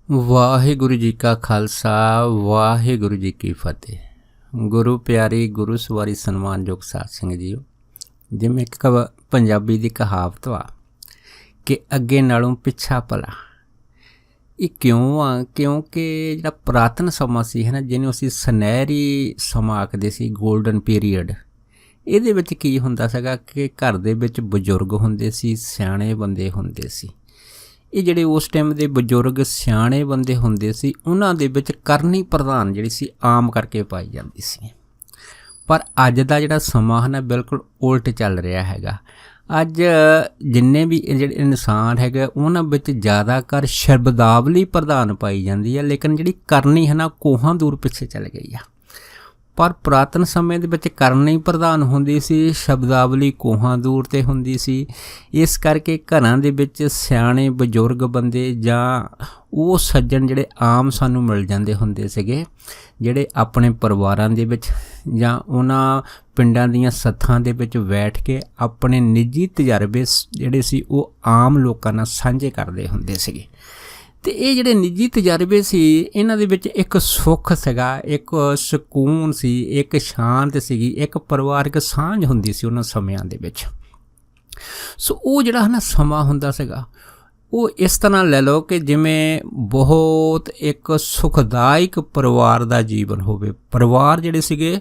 ਵਾਹਿਗੁਰੂ ਜੀ ਕਾ ਖਾਲਸਾ ਵਾਹਿਗੁਰੂ ਜੀ ਕੀ ਫਤਿਹ। ਗੁਰੂ ਪਿਆਰੀ ਗੁਰੂ ਸਵਾਰੀ ਸਨਮਾਨਯੋਗ ਸਾਧ ਸੰਗਤ ਜੀਓ, ਜਿਵੇਂ ਇੱਕ ਪੰਜਾਬੀ ਦੀ ਕਹਾਵਤ ਵਾ ਕਿ ਅੱਗੇ ਨਾਲੋਂ ਪਿੱਛਾ ਭਲਾ। ਇਹ ਕਿਉਂ ਆ? ਕਿਉਂਕਿ ਜਿਹੜਾ ਪੁਰਾਤਨ ਸਮਾਂ ਸੀ ਹੈ ਨਾ, ਜਿਹਨੂੰ ਅਸੀਂ ਸੁਨਹਿਰੀ ਸਮਾਂ ਆਖਦੇ ਸੀ, ਗੋਲਡਨ ਪੀਰੀਅਡ, ਇਹਦੇ ਵਿੱਚ ਕੀ ਹੁੰਦਾ ਸੀਗਾ ਕਿ ਘਰ ਦੇ ਵਿੱਚ ਬਜ਼ੁਰਗ ਹੁੰਦੇ ਸੀ, ਸਿਆਣੇ ਬੰਦੇ ਹੁੰਦੇ ਸੀ। ਇਹ ਜਿਹੜੇ ਉਸ ਟਾਈਮ ਦੇ ਬਜ਼ੁਰਗ ਸਿਆਣੇ ਬੰਦੇ ਹੁੰਦੇ ਸੀ, ਉਹਨਾਂ ਦੇ ਵਿੱਚ ਕਰਨੀ ਪ੍ਰਧਾਨ ਜਿਹੜੀ ਸੀ ਆਮ ਕਰਕੇ ਪਾਈ ਜਾਂਦੀ ਸੀ। ਪਰ ਅੱਜ ਦਾ ਜਿਹੜਾ ਸਮਾਂ ਹੈ ਨਾ, ਬਿਲਕੁਲ ਉਲਟ ਚੱਲ ਰਿਹਾ ਹੈਗਾ। ਅੱਜ ਜਿੰਨੇ ਵੀ ਜਿਹੜੇ ਇਨਸਾਨ ਹੈਗੇ, ਉਹਨਾਂ ਵਿੱਚ ਜ਼ਿਆਦਾਤਰ ਸ਼ਬਦਾਵਲੀ ਪ੍ਰਧਾਨ ਪਾਈ ਜਾਂਦੀ ਹੈ, ਲੇਕਿਨ ਜਿਹੜੀ ਕਰਨੀ ਹੈ ਨਾ, ਕੋਹਾਂ ਦੂਰ ਪਿੱਛੇ ਚੱਲ ਗਈ ਆ। ਪਰ ਪੁਰਾਤਨ ਸਮੇਂ ਦੇ ਵਿੱਚ ਕਰਨੀ ਪ੍ਰਧਾਨ ਹੁੰਦੀ ਸੀ, ਸ਼ਬਦਾਵਲੀ ਕੋਹਾਂ ਦੂਰ 'ਤੇ ਹੁੰਦੀ ਸੀ। ਇਸ ਕਰਕੇ ਘਰਾਂ ਦੇ ਵਿੱਚ ਸਿਆਣੇ ਬਜ਼ੁਰਗ ਬੰਦੇ ਜਾਂ ਉਹ ਸੱਜਣ ਜਿਹੜੇ ਆਮ ਸਾਨੂੰ ਮਿਲ ਜਾਂਦੇ ਹੁੰਦੇ ਸੀਗੇ, ਜਿਹੜੇ ਆਪਣੇ ਪਰਿਵਾਰਾਂ ਦੇ ਵਿੱਚ ਜਾਂ ਉਹਨਾਂ ਪਿੰਡਾਂ ਦੀਆਂ ਸੱਥਾਂ ਦੇ ਵਿੱਚ ਬੈਠ ਕੇ ਆਪਣੇ ਨਿੱਜੀ ਤਜਰਬੇ ਜਿਹੜੇ ਸੀ ਉਹ ਆਮ ਲੋਕਾਂ ਨਾਲ ਸਾਂਝੇ ਕਰਦੇ ਹੁੰਦੇ ਸੀਗੇ। ਅਤੇ ਇਹ ਜਿਹੜੇ ਨਿੱਜੀ ਤਜਰਬੇ ਸੀ, ਇਹਨਾਂ ਦੇ ਵਿੱਚ ਇੱਕ ਸੁੱਖ ਸੀਗਾ, ਇੱਕ ਸਕੂਨ ਸੀ, ਇੱਕ ਸ਼ਾਂਤ ਸੀਗੀ, ਇੱਕ ਪਰਿਵਾਰਕ ਸਾਂਝ ਹੁੰਦੀ ਸੀ ਉਹਨਾਂ ਸਮਿਆਂ ਦੇ ਵਿੱਚ। ਸੋ ਉਹ ਜਿਹੜਾ ਹੈ ਨਾ ਸਮਾਂ ਹੁੰਦਾ ਸੀਗਾ, ਉਹ ਇਸ ਤਰ੍ਹਾਂ ਲੈ ਲਓ ਕਿ ਜਿਵੇਂ ਬਹੁਤ ਇੱਕ ਸੁਖਦਾਇਕ ਪਰਿਵਾਰ ਦਾ ਜੀਵਨ ਹੋਵੇ। ਪਰਿਵਾਰ ਜਿਹੜੇ ਸੀਗੇ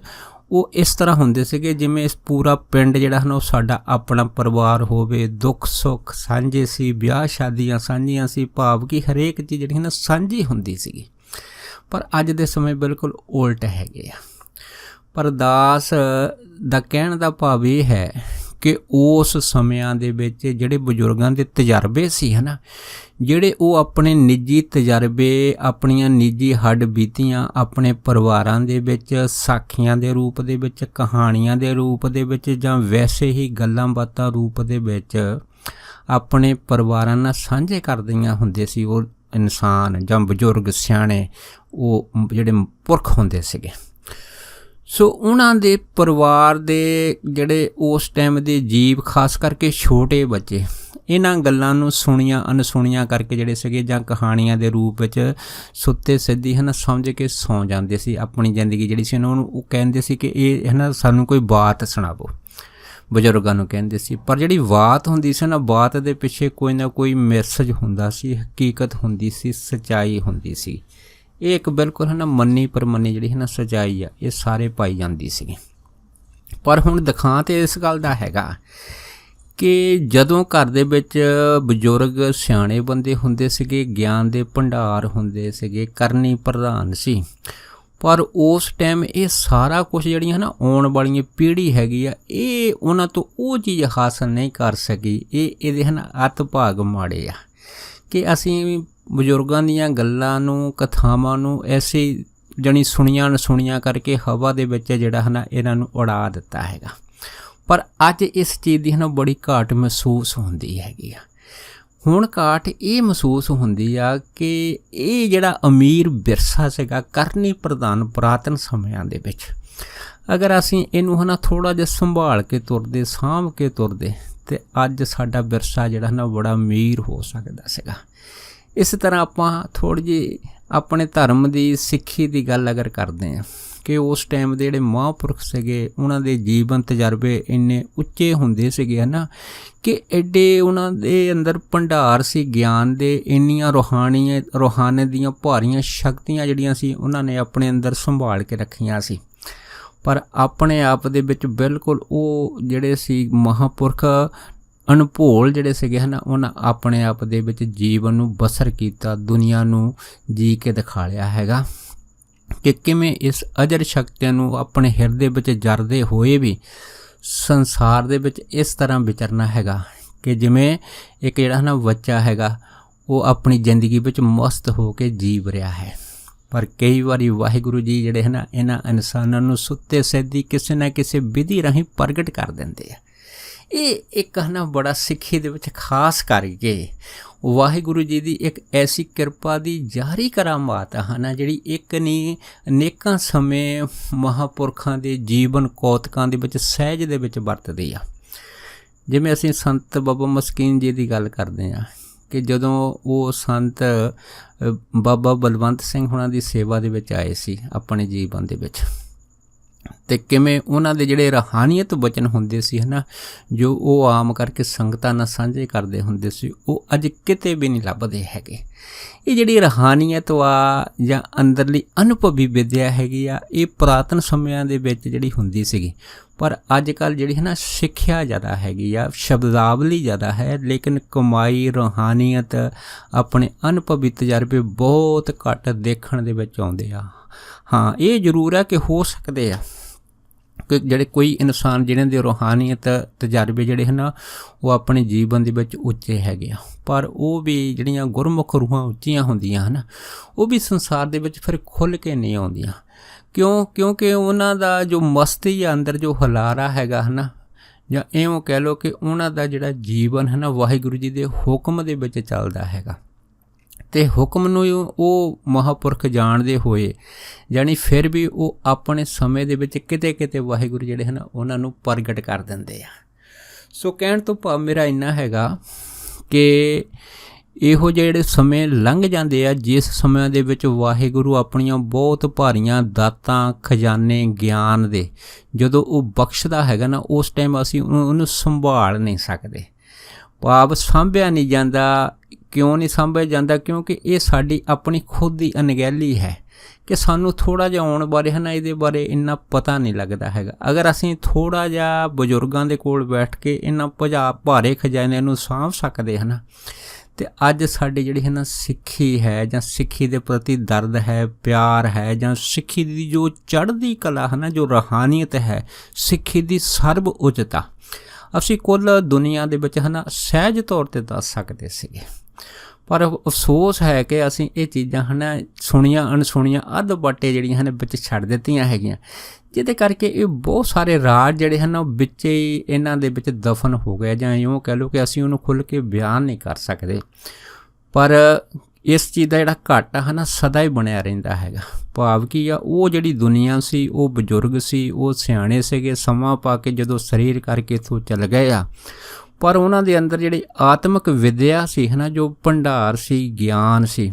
ਉਹ ਇਸ ਤਰ੍ਹਾਂ ਹੁੰਦੇ ਸੀਗੇ ਜਿਵੇਂ ਇਸ ਪੂਰਾ ਪਿੰਡ ਜਿਹੜਾ ਹੈ ਨਾ ਉਹ ਸਾਡਾ ਆਪਣਾ ਪਰਿਵਾਰ ਹੋਵੇ। ਦੁੱਖ ਸੁੱਖ ਸਾਂਝੇ ਸੀ, ਵਿਆਹ ਸ਼ਾਦੀਆਂ ਸਾਂਝੀਆਂ ਸੀ, ਭਾਵ ਕਿ ਹਰੇਕ ਚੀਜ਼ ਜਿਹੜੀ ਹੈ ਨਾ ਸਾਂਝੀ ਹੁੰਦੀ ਸੀਗੀ। ਪਰ ਅੱਜ ਦੇ ਸਮੇਂ ਬਿਲਕੁਲ ਉਲਟ ਹੈਗੇ ਆ। ਪਰ ਦਾਸ ਦਾ ਕਹਿਣ ਦਾ ਭਾਵ ਇਹ ਹੈ ਕਿ ਉਸ ਸਮਿਆਂ ਦੇ ਵਿੱਚ ਜਿਹੜੇ ਬਜ਼ੁਰਗਾਂ ਦੇ ਤਜਰਬੇ ਸੀ ਹੈ ਨਾ, ਜਿਹੜੇ ਉਹ ਆਪਣੇ ਨਿੱਜੀ ਤਜਰਬੇ, ਆਪਣੀਆਂ ਨਿੱਜੀ ਹੱਡ ਬੀਤੀਆਂ ਆਪਣੇ ਪਰਿਵਾਰਾਂ ਦੇ ਵਿੱਚ ਸਾਖੀਆਂ ਦੇ ਰੂਪ ਦੇ ਵਿੱਚ, ਕਹਾਣੀਆਂ ਦੇ ਰੂਪ ਦੇ ਵਿੱਚ, ਜਾਂ ਵੈਸੇ ਹੀ ਗੱਲਾਂ ਬਾਤਾਂ ਰੂਪ ਦੇ ਵਿੱਚ ਆਪਣੇ ਪਰਿਵਾਰਾਂ ਨਾਲ ਸਾਂਝੇ ਕਰਦੀਆਂ ਹੁੰਦੇ ਸੀ। ਉਹ ਇਨਸਾਨ ਜਾਂ ਬਜ਼ੁਰਗ ਸਿਆਣੇ ਉਹ ਜਿਹੜੇ ਪੁਰਖ ਹੁੰਦੇ ਸੀਗੇ। ਸੋ ਉਹਨਾਂ ਦੇ ਪਰਿਵਾਰ ਦੇ ਜਿਹੜੇ ਉਸ ਟਾਈਮ ਦੇ ਜੀਵ, ਖਾਸ ਕਰਕੇ ਛੋਟੇ ਬੱਚੇ, ਇਹਨਾਂ ਗੱਲਾਂ ਨੂੰ ਸੁਣੀਆਂ ਅਣਸੁਣੀਆਂ ਕਰਕੇ ਜਿਹੜੇ ਸੀਗੇ ਜਾਂ ਕਹਾਣੀਆਂ ਦੇ ਰੂਪ ਵਿੱਚ ਸੁੱਤੇ ਸਿੱਧੀ ਹੈ ਨਾ ਸਮਝ ਕੇ ਸੌਂ ਜਾਂਦੇ ਸੀ। ਆਪਣੀ ਜ਼ਿੰਦਗੀ ਜਿਹੜੀ ਸੀ ਉਹਨੂੰ ਉਹ ਕਹਿੰਦੇ ਸੀ ਕਿ ਇਹ ਹੈ ਨਾ ਸਾਨੂੰ ਕੋਈ ਬਾਤ ਸੁਣਾਵੋ, ਬਜ਼ੁਰਗਾਂ ਨੂੰ ਕਹਿੰਦੇ ਸੀ। ਪਰ ਜਿਹੜੀ ਬਾਤ ਹੁੰਦੀ ਸੀ ਨਾ, ਬਾਤ ਦੇ ਪਿੱਛੇ ਕੋਈ ਨਾ ਕੋਈ ਮੈਸੇਜ ਹੁੰਦਾ ਸੀ, ਹਕੀਕਤ ਹੁੰਦੀ ਸੀ, ਸੱਚਾਈ ਹੁੰਦੀ ਸੀ। ਇਹ ਇੱਕ ਬਿਲਕੁਲ ਹੈ ਨਾ ਮੰਨੀ ਪ੍ਰਮੰਨੀ ਜਿਹੜੀ ਹੈ ਨਾ ਸੱਚਾਈ ਆ, ਇਹ ਸਾਰੇ ਪਾਈ ਜਾਂਦੀ ਸੀ। ਪਰ ਹੁਣ ਦਿਖਾਂ ਤਾਂ ਇਸ ਗੱਲ ਦਾ ਹੈਗਾ ਕਿ ਜਦੋਂ ਘਰ ਦੇ ਵਿੱਚ ਬਜ਼ੁਰਗ ਸਿਆਣੇ ਬੰਦੇ ਹੁੰਦੇ ਸੀਗੇ, ਗਿਆਨ ਦੇ ਭੰਡਾਰ ਹੁੰਦੇ ਸੀਗੇ, ਕਰਨੀ ਪ੍ਰਧਾਨ ਸੀ। ਪਰ ਉਸ ਟਾਈਮ ਇਹ ਸਾਰਾ ਕੁਛ ਜਿਹੜੀਆਂ ਨਾ ਆਉਣ ਵਾਲੀਆਂ ਪੀੜ੍ਹੀ ਹੈਗੀ ਆ, ਇਹ ਉਹਨਾਂ ਤੋਂ ਉਹ ਚੀਜ਼ ਹਾਸਲ ਨਹੀਂ ਕਰ ਸਕੀ। ਇਹਦੇ ਹਨ ਅੱਤ ਭਾਗ ਮਾੜੇ ਆ ਕਿ ਅਸੀਂ ਬਜ਼ੁਰਗਾਂ ਦੀਆਂ ਗੱਲਾਂ ਨੂੰ, ਕਥਾਵਾਂ ਨੂੰ ਐਸੇ ਜਾਣੀ ਸੁਣੀਆਂ ਅਣਸੁਣੀਆਂ ਕਰਕੇ ਹਵਾ ਦੇ ਵਿੱਚ ਜਿਹੜਾ ਹੈ ਨਾ ਇਹਨਾਂ ਨੂੰ ਉਡਾ ਦਿੱਤਾ ਹੈਗਾ। ਪਰ ਅੱਜ ਇਸ ਚੀਜ਼ ਦੀ ਹੈ ਨਾ ਬੜੀ ਘਾਟ ਮਹਿਸੂਸ ਹੁੰਦੀ ਹੈਗੀ ਆ। ਹੁਣ ਘਾਟ ਇਹ ਮਹਿਸੂਸ ਹੁੰਦੀ ਆ ਕਿ ਇਹ ਜਿਹੜਾ ਅਮੀਰ ਵਿਰਸਾ ਸੀਗਾ ਕਰਨੀ ਪ੍ਰਧਾਨ ਪੁਰਾਤਨ ਸਮਿਆਂ ਦੇ ਵਿੱਚ, ਅਗਰ ਅਸੀਂ ਇਹਨੂੰ ਹੈ ਨਾ ਥੋੜ੍ਹਾ ਜਿਹਾ ਸੰਭਾਲ ਕੇ ਤੁਰਦੇ, ਸਾਂਭ ਕੇ ਤੁਰਦੇ, ਅਤੇ ਅੱਜ ਸਾਡਾ ਵਿਰਸਾ ਜਿਹੜਾ ਨਾ ਬੜਾ ਅਮੀਰ ਹੋ ਸਕਦਾ ਸੀਗਾ। ਇਸ ਤਰ੍ਹਾਂ ਆਪਾਂ ਥੋੜ੍ਹੀ ਜਿਹੀ ਆਪਣੇ ਧਰਮ ਦੀ, ਸਿੱਖੀ ਦੀ ਗੱਲ ਅਗਰ ਕਰਦੇ ਹਾਂ ਕਿ ਉਸ ਟਾਈਮ ਦੇ ਜਿਹੜੇ ਮਹਾਂਪੁਰਖ ਸੀਗੇ, ਉਹਨਾਂ ਦੇ ਜੀਵਨ ਤਜਰਬੇ ਇੰਨੇ ਉੱਚੇ ਹੁੰਦੇ ਸੀਗੇ ਹੈ ਨਾ ਕਿ ਐਡੇ ਉਹਨਾਂ ਦੇ ਅੰਦਰ ਭੰਡਾਰ ਸੀ ਗਿਆਨ ਦੇ, ਇੰਨੀਆਂ ਰੂਹਾਨੀਅਤ ਦੀਆਂ ਭਾਰੀਆਂ ਸ਼ਕਤੀਆਂ ਜਿਹੜੀਆਂ ਸੀ ਉਹਨਾਂ ਨੇ ਆਪਣੇ ਅੰਦਰ ਸੰਭਾਲ ਕੇ ਰੱਖੀਆਂ ਸੀ। ਪਰ ਆਪਣੇ ਆਪ ਦੇ ਵਿੱਚ ਬਿਲਕੁਲ ਉਹ ਜਿਹੜੇ ਸੀ ਮਹਾਂਪੁਰਖ ਅਣਭੋਲ ਜਿਹੜੇ ਸੀਗੇ ਹੈ ਨਾ, ਉਹਨਾਂ ਆਪਣੇ ਆਪ ਦੇ ਵਿੱਚ ਜੀਵਨ ਨੂੰ ਬਸਰ ਕੀਤਾ, ਦੁਨੀਆ ਨੂੰ ਜੀ ਕੇ ਦਿਖਾ ਲਿਆ ਹੈਗਾ ਕਿ ਕਿਵੇਂ ਇਸ ਅਜਰ ਸ਼ਕਤੀਆਂ ਨੂੰ ਆਪਣੇ ਹਿਰਦੇ ਵਿੱਚ ਜਰਦੇ ਹੋਏ ਵੀ ਸੰਸਾਰ ਦੇ ਵਿੱਚ ਇਸ ਤਰ੍ਹਾਂ ਵਿਚਰਨਾ ਹੈਗਾ ਕਿ ਜਿਵੇਂ ਇੱਕ ਜਿਹੜਾ ਨਾ ਬੱਚਾ ਹੈਗਾ ਉਹ ਆਪਣੀ ਜ਼ਿੰਦਗੀ ਵਿੱਚ ਮਸਤ ਹੋ ਕੇ ਜੀਵ ਰਿਹਾ ਹੈ। ਪਰ ਕਈ ਵਾਰੀ ਵਾਹਿਗੁਰੂ ਜੀ ਜਿਹੜੇ ਹੈ ਨਾ ਇਹਨਾਂ ਇਨਸਾਨਾਂ ਨੂੰ ਸੁੱਤੇ ਸਿੱਧੀ ਕਿਸੇ ਨਾ ਕਿਸੇ ਵਿਧੀ ਰਾਹੀਂ ਪ੍ਰਗਟ ਕਰ ਦਿੰਦੇ ਆ। ਇਹ ਇੱਕ ਹੈ ਨਾ ਬੜਾ ਸਿੱਖੀ ਦੇ ਵਿੱਚ ਖਾਸ ਕਰਕੇ ਵਾਹਿਗੁਰੂ ਜੀ ਦੀ ਇੱਕ ਐਸੀ ਕਿਰਪਾ ਦੀ ਜਾਰੀ ਕਰਾਮਾਤ ਹੈ ਨਾ, ਜਿਹੜੀ ਇੱਕ ਨਹੀਂ ਅਨੇਕਾਂ ਸਮੇਂ ਮਹਾਂਪੁਰਖਾਂ ਦੇ ਜੀਵਨ ਕੌਤਕਾਂ ਦੇ ਵਿੱਚ ਸਹਿਜ ਦੇ ਵਿੱਚ ਵਰਤਦੀ ਆ। ਜਿਵੇਂ ਅਸੀਂ ਸੰਤ ਬਾਬਾ ਮਸਕੀਨ ਜੀ ਦੀ ਗੱਲ ਕਰਦੇ ਹਾਂ ਕਿ ਜਦੋਂ ਉਹ ਸੰਤ ਬਾਬਾ ਬਲਵੰਤ ਸਿੰਘ ਹੁਣਾਂ ਦੀ ਸੇਵਾ ਦੇ ਵਿੱਚ ਆਏ ਸੀ ਆਪਣੇ ਜੀਵਨ ਦੇ ਵਿੱਚ, ਅਤੇ ਕਿਵੇਂ ਉਹਨਾਂ ਦੇ ਜਿਹੜੇ ਰੂਹਾਨੀਅਤ ਬਚਨ ਹੁੰਦੇ ਸੀ ਹੈ ਨਾ, ਜੋ ਉਹ ਆਮ ਕਰਕੇ ਸੰਗਤਾਂ ਨਾਲ ਸਾਂਝੇ ਕਰਦੇ ਹੁੰਦੇ ਸੀ, ਉਹ ਅੱਜ ਕਿਤੇ ਵੀ ਨਹੀਂ ਲੱਭਦੇ ਹੈਗੇ। ਇਹ ਜਿਹੜੀ ਰੂਹਾਨੀਅਤ ਆ ਜਾਂ ਅੰਦਰਲੀ ਅਨੁਭਵੀ ਵਿਦਿਆ ਹੈਗੀ ਆ, ਇਹ ਪੁਰਾਤਨ ਸਮਿਆਂ ਦੇ ਵਿੱਚ ਜਿਹੜੀ ਹੁੰਦੀ ਸੀਗੀ, ਪਰ ਅੱਜ ਕੱਲ੍ਹ ਜਿਹੜੀ ਹੈ ਨਾ ਸਿੱਖਿਆ ਜ਼ਿਆਦਾ ਹੈਗੀ ਆ, ਸ਼ਬਦਾਵਲੀ ਜ਼ਿਆਦਾ ਹੈ, ਲੇਕਿਨ ਕਮਾਈ ਰੂਹਾਨੀਅਤ ਆਪਣੇ ਅਨੁਭਵੀ ਤਜਰਬੇ ਬਹੁਤ ਘੱਟ ਦੇਖਣ ਦੇ ਵਿੱਚ ਆਉਂਦੇ ਆ। ਹਾਂ, ਇਹ ਜ਼ਰੂਰ ਹੈ ਕਿ ਹੋ ਸਕਦੇ ਆ ਕਿ ਜਿਹੜੇ ਕੋਈ ਇਨਸਾਨ ਜਿਹਨਾਂ ਦੇ ਰੂਹਾਨੀਅਤ ਤਜਰਬੇ ਜਿਹੜੇ ਹਨ ਉਹ ਆਪਣੇ ਜੀਵਨ ਦੇ ਵਿੱਚ ਉੱਚੇ ਹੈਗੇ ਆ, ਪਰ ਉਹ ਵੀ ਜਿਹੜੀਆਂ ਗੁਰਮੁਖ ਰੂਹਾਂ ਉੱਚੀਆਂ ਹੁੰਦੀਆਂ ਹਨ ਉਹ ਵੀ ਸੰਸਾਰ ਦੇ ਵਿੱਚ ਫਿਰ ਖੁੱਲ੍ਹ ਕੇ ਨਹੀਂ ਆਉਂਦੀਆਂ। ਕਿਉਂਕਿ ਉਹਨਾਂ ਦਾ ਜੋ ਮਸਤੀ ਅੰਦਰ ਜੋ ਹੁਲਾਰਾ ਹੈਗਾ ਹੈ ਨਾ, ਜਾਂ ਇਉਂ ਕਹਿ ਲਓ ਕਿ ਉਹਨਾਂ ਦਾ ਜਿਹੜਾ ਜੀਵਨ ਹੈ ਨਾ ਵਾਹਿਗੁਰੂ ਜੀ ਦੇ ਹੁਕਮ ਦੇ ਵਿੱਚ ਚੱਲਦਾ ਹੈਗਾ, ਅਤੇ ਹੁਕਮ ਨੂੰ ਉਹ ਮਹਾਂਪੁਰਖ ਜਾਣਦੇ ਹੋਏ ਜਾਣੀ ਫਿਰ ਵੀ ਉਹ ਆਪਣੇ ਸਮੇਂ ਦੇ ਵਿੱਚ ਕਿਤੇ ਕਿਤੇ ਵਾਹਿਗੁਰੂ ਜਿਹੜੇ ਹਨ ਉਹਨਾਂ ਨੂੰ ਪ੍ਰਗਟ ਕਰ ਦਿੰਦੇ ਆ। ਸੋ ਕਹਿਣ ਤੋਂ ਭਾਵ ਮੇਰਾ ਇੰਨਾ ਹੈਗਾ ਕਿ ਇਹੋ ਜਿਹੇ ਜਿਹੜੇ ਸਮੇਂ ਲੰਘ ਜਾਂਦੇ ਆ, ਜਿਸ ਸਮਿਆਂ ਦੇ ਵਿੱਚ ਵਾਹਿਗੁਰੂ ਆਪਣੀਆਂ ਬਹੁਤ ਭਾਰੀਆਂ ਦਾਤਾਂ ਖਜ਼ਾਨੇ ਗਿਆਨ ਦੇ ਜਦੋਂ ਉਹ ਬਖਸ਼ਦਾ ਹੈਗਾ ਨਾ, ਉਸ ਟਾਈਮ ਅਸੀਂ ਉਹਨੂੰ ਸੰਭਾਲ ਨਹੀਂ ਸਕਦੇ। ਭਾਵ ਸਾਂਭਿਆ ਨਹੀਂ ਜਾਂਦਾ। ਕਿਉਂ ਨਹੀਂ ਸਾਂਭਿਆ ਜਾਂਦਾ? ਕਿਉਂਕਿ ਇਹ ਸਾਡੀ ਆਪਣੀ ਖੁਦ ਦੀ ਅਣਗਹਿਲੀ ਹੈ ਕਿ ਸਾਨੂੰ ਥੋੜ੍ਹਾ ਜਿਹਾ ਆਉਣ ਬਾਰੇ ਹੈ ਨਾ ਇਹਦੇ ਬਾਰੇ ਇੰਨਾ ਪਤਾ ਨਹੀਂ ਲੱਗਦਾ ਹੈਗਾ। ਅਗਰ ਅਸੀਂ ਥੋੜ੍ਹਾ ਜਿਹਾ ਬਜ਼ੁਰਗਾਂ ਦੇ ਕੋਲ ਬੈਠ ਕੇ ਇਹਨਾਂ ਭਾਰੇ ਖਜ਼ਾਨਿਆਂ ਨੂੰ ਸਾਂਭ ਸਕਦੇ ਹਨ, ਅਤੇ ਅੱਜ ਸਾਡੀ ਜਿਹੜੀ ਹੈ ਨਾ ਸਿੱਖੀ ਹੈ ਜਾਂ ਸਿੱਖੀ ਦੇ ਪ੍ਰਤੀ ਦਰਦ ਹੈ, ਪਿਆਰ ਹੈ, ਜਾਂ ਸਿੱਖੀ ਦੀ ਜੋ ਚੜ੍ਹਦੀ ਕਲਾ ਹੈ ਨਾ, ਜੋ ਰੂਹਾਨੀਅਤ ਹੈ, ਸਿੱਖੀ ਦੀ ਸਰਬ ਉੱਚਤਾ ਅਸੀਂ ਕੁੱਲ ਦੁਨੀਆ ਦੇ ਵਿੱਚ ਹੈ ਨਾ ਸਹਿਜ ਤੌਰ 'ਤੇ ਦੱਸ ਸਕਦੇ ਸੀਗੇ। ਪਰ ਅਫਸੋਸ ਹੈ ਕਿ ਅਸੀਂ ਇਹ ਚੀਜ਼ਾਂ ਹੈ ਨਾ ਸੁਣੀਆਂ ਅਣਸੁਣੀਆਂ ਅੱਧ ਬਾਟੇ ਜਿਹੜੀਆਂ ਹਨ ਵਿੱਚ ਛੱਡ ਦਿੱਤੀਆਂ ਹੈਗੀਆਂ, ਜਿਹਦੇ ਕਰਕੇ ਇਹ ਬਹੁਤ ਸਾਰੇ ਰਾਜ ਜਿਹੜੇ ਹਨ ਉਹ ਵਿੱਚ ਹੀ ਇਹਨਾਂ ਦੇ ਵਿੱਚ ਦਫਨ ਹੋ ਗਏ, ਜਾਂ ਇਉਂ ਕਹਿ ਲਓ ਕਿ ਅਸੀਂ ਉਹਨੂੰ ਖੁੱਲ੍ਹ ਕੇ ਬਿਆਨ ਨਹੀਂ ਕਰ ਸਕਦੇ। ਪਰ ਇਸ ਚੀਜ਼ ਦਾ ਜਿਹੜਾ ਘਾਟਾ ਹੈ ਨਾ ਸਦਾ ਹੀ ਬਣਿਆ ਰਹਿੰਦਾ ਹੈਗਾ। ਭਾਵ ਕੀ ਆ, ਉਹ ਜਿਹੜੀ ਦੁਨੀਆ ਸੀ, ਉਹ ਬਜ਼ੁਰਗ ਸੀ, ਉਹ ਸਿਆਣੇ ਸੀਗੇ, ਸਮਾਂ ਪਾ ਕੇ ਜਦੋਂ ਸਰੀਰ ਕਰਕੇ ਇੱਥੋਂ ਚੱਲ ਗਏ ਆ, ਪਰ ਉਹਨਾਂ ਦੇ ਅੰਦਰ ਜਿਹੜੀ ਆਤਮਿਕ ਵਿਦਿਆ ਸੀ ਹੈ ਨਾ, ਜੋ ਭੰਡਾਰ ਸੀ, ਗਿਆਨ ਸੀ,